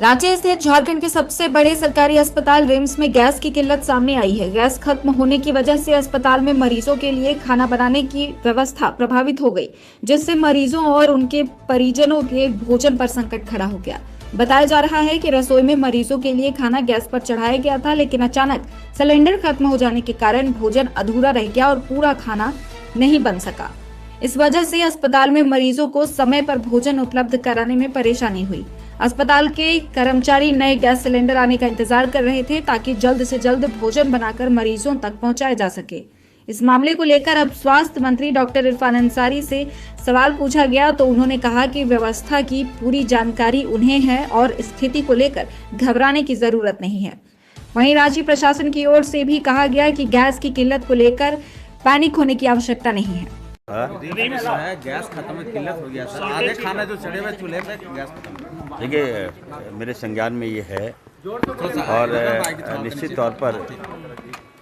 रांची स्थित झारखंड के सबसे बड़े सरकारी अस्पताल रिम्स में गैस की किल्लत सामने आई है। गैस खत्म होने की वजह से अस्पताल में मरीजों के लिए खाना बनाने की व्यवस्था प्रभावित हो गई, जिससे मरीजों और उनके परिजनों के भोजन पर संकट खड़ा हो गया। बताया जा रहा है कि रसोई में मरीजों के लिए खाना गैस पर चढ़ाया गया था, लेकिन अचानक सिलेंडर खत्म हो जाने के कारण भोजन अधूरा रह गया और पूरा खाना नहीं बन सका। इस वजह से अस्पताल में मरीजों को समय पर भोजन उपलब्ध कराने में परेशानी हुई। अस्पताल के कर्मचारी नए गैस सिलेंडर आने का इंतजार कर रहे थे ताकि जल्द से जल्द भोजन बनाकर मरीजों तक पहुंचाया जा सके। इस मामले को लेकर अब स्वास्थ्य मंत्री डॉक्टर इरफान अंसारी से सवाल पूछा गया तो उन्होंने कहा कि व्यवस्था की पूरी जानकारी उन्हें है और स्थिति को लेकर घबराने की जरूरत नहीं है। वहीं रांची प्रशासन की ओर से भी कहा गया कि गैस की किल्लत को लेकर पैनिक होने की आवश्यकता नहीं है। गैस खत्म है, किल्लत हो गया सर। आधे खाना जो चढ़े हुए चूल्हे पे गैस खत्म। देखिए, मेरे संज्ञान में ये है और निश्चित तौर पर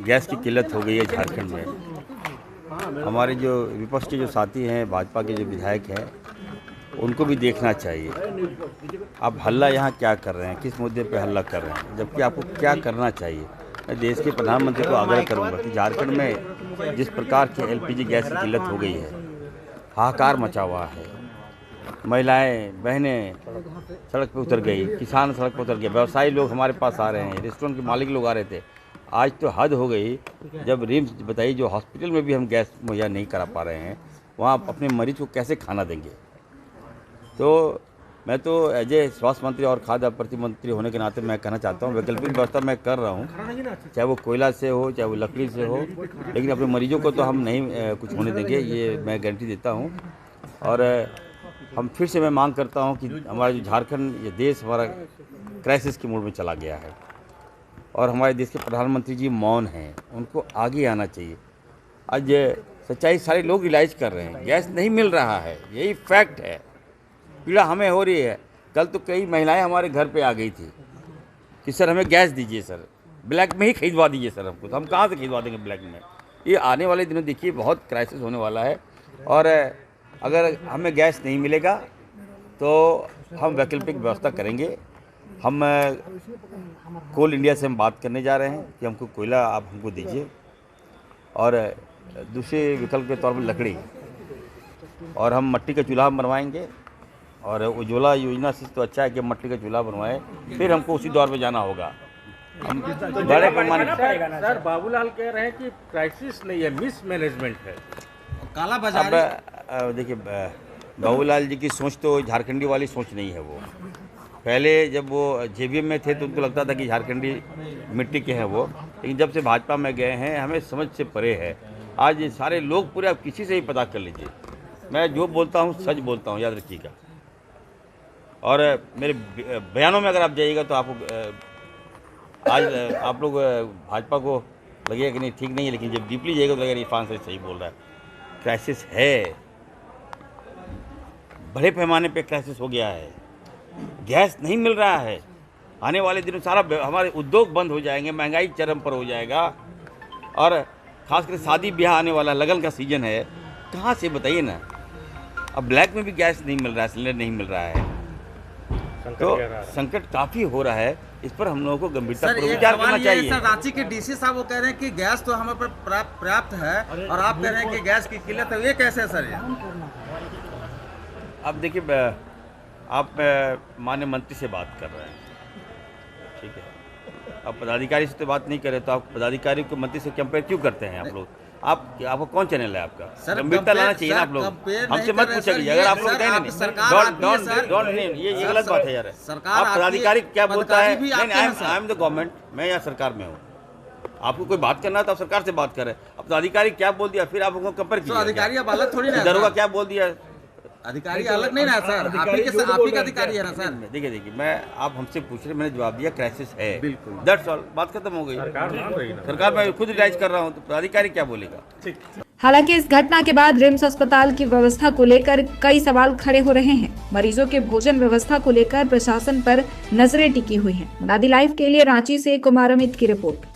गैस की किल्लत हो गई है झारखंड में। हमारे जो विपक्ष के जो साथी हैं, भाजपा के जो विधायक हैं, उनको भी देखना चाहिए आप हल्ला यहाँ क्या कर रहे हैं, किस मुद्दे पे हल्ला कर रहे हैं, जबकि आपको क्या करना चाहिए। मैं देश के प्रधानमंत्री को आग्रह करूंगा कि झारखंड में जिस प्रकार की एलपीजी गैस की किल्लत हो गई है, हाहाकार मचा हुआ है। महिलाएं बहनें सड़क पे उतर गई, किसान सड़क पे उतर गए, व्यवसायी लोग हमारे पास आ रहे हैं, रेस्टोरेंट के मालिक लोग आ रहे थे। आज तो हद हो गई, जब रिम्स बताइए जो हॉस्पिटल में भी हम गैस मुहैया नहीं करा पा रहे हैं, वहाँ अपने मरीज को कैसे खाना देंगे। तो मैं तो एज ए स्वास्थ्य मंत्री और खाद्य आपूर्ति मंत्री होने के नाते मैं कहना चाहता हूँ, वैकल्पिक व्यवस्था मैं कर रहा हूँ, चाहे वो कोयला से हो चाहे वो लकड़ी से हो, लेकिन अपने मरीजों को तो हम नहीं कुछ होने देंगे, ये मैं गारंटी देता हूँ। और हम फिर से मैं मांग करता हूँ कि हमारा जो झारखंड, ये देश हमारा क्राइसिस के मोड में चला गया है और हमारे देश के प्रधानमंत्री जी मौन हैं, उनको आगे आना चाहिए। आज सच्चाई सारे लोग रियलाइज़ कर रहे हैं, गैस नहीं मिल रहा है, यही फैक्ट है। पीड़ा हमें हो रही है। कल तो कई महिलाएं हमारे घर पे आ गई थी कि सर हमें गैस दीजिए, सर ब्लैक में ही खरीदवा दीजिए सर हमको। तो हम कहाँ से खरीदवा देंगे ब्लैक में। ये आने वाले दिनों देखिए बहुत क्राइसिस होने वाला है और अगर हमें गैस नहीं मिलेगा तो हम वैकल्पिक व्यवस्था करेंगे। हम कोल इंडिया से हम बात करने जा रहे हैं कि हमको कोयला आप हमको दीजिए और दूसरे विकल्प के तौर पर लकड़ी, और हम मिट्टी का चूल्हा बनवाएंगे। और उज्ज्वला योजना से तो अच्छा है कि मट्टी का चूल्हा बनवाए, फिर हमको उसी दौर में जाना होगा। हम बड़े पैमाने सर बाबूलाल कह रहे हैं कि क्राइसिस नहीं है, मिसमैनेजमेंट है, काला बाजार। अब देखिए, बाबूलाल जी की सोच तो झारखंडी वाली सोच नहीं है। वो पहले जब वो जेबीएम में थे तो उनको लगता था कि झारखंडी मिट्टी के हैं वो, लेकिन जब से भाजपा में गए हैं हमें समझ से परे है। आज सारे लोग पूरे, आप किसी से ही पता कर लीजिए, मैं जो बोलता हूँ सच बोलता हूँ, याद रखिएगा। और मेरे बयानों में अगर आप जाइएगा तो आपको आज आप लोग भाजपा को लगेगा कि नहीं ठीक नहीं है, लेकिन जब डीपली जाएगा तो लगेगा इरफान सही बोल रहा है। क्राइसिस है, बड़े पैमाने पे क्राइसिस हो गया है, गैस नहीं मिल रहा है। आने वाले दिनों सारा हमारे उद्योग बंद हो जाएंगे, महंगाई चरम पर हो जाएगा और खासकर शादी ब्याह आने वाला, लगन का सीजन है, कहाँ से बताइए ना। अब ब्लैक में भी गैस नहीं मिल रहा है, सिलेंडर नहीं मिल रहा है, तो संकट काफी हो रहा है। इस पर हम लोगों को गंभीरतापूर्वक विचार करना चाहिए। सर रांची के डीसी साहब वो कह रहे हैं कि गैस तो हमें पर पर्याप्त है और आप कह रहे हैं कि गैस की किल्लत है, ये कैसे है सर? अब देखिए, आप माननीय मंत्री से बात कर रहे हैं, ठीक है, अब पदाधिकारी से तो बात नहीं करे, तो आप पदाधिकारी को मंत्री से कंपेयर क्यों करते हैं आप लोग? आपको कौन चैनल है आपका? गंभीरता लाना चाहिए ना आप लोग, हमसे मत पूछिए। अगर आप लोग ये गलत बात है यार। आप पदाधिकारी क्या बोलता है, आई एम द गवर्नमेंट, मैं यहाँ सरकार में हूँ। आपको कोई बात करना है तो आप सरकार से बात करें। अब पदाधिकारी क्या बोल दिया फिर आप उनको कंपेयर कीजिए। अधिकारी अब अलग थोड़ी ना, दरोगा क्या बोल दिया, अधिकारी अलग नहीं ना सर, आप ही का अधिकारी है ना सर। देखिए मैं, आप हमसे पूछ रहे, मैंने जवाब दिया क्राइसिस है, बिल्कुल, दैट्स ऑल, बात खत्म हो गई। सरकार मैं खुद रिलाइज कर रहा हूँ, तो अधिकारी क्या बोलेगा। हालांकि इस घटना के बाद रिम्स अस्पताल की व्यवस्था को लेकर कई सवाल खड़े हो रहे हैं। मरीजों के भोजन व्यवस्था को लेकर प्रशासन पर नजरें टिकी हुई हैं। मुनादी लाइव के लिए रांची से कुमार अमित की रिपोर्ट।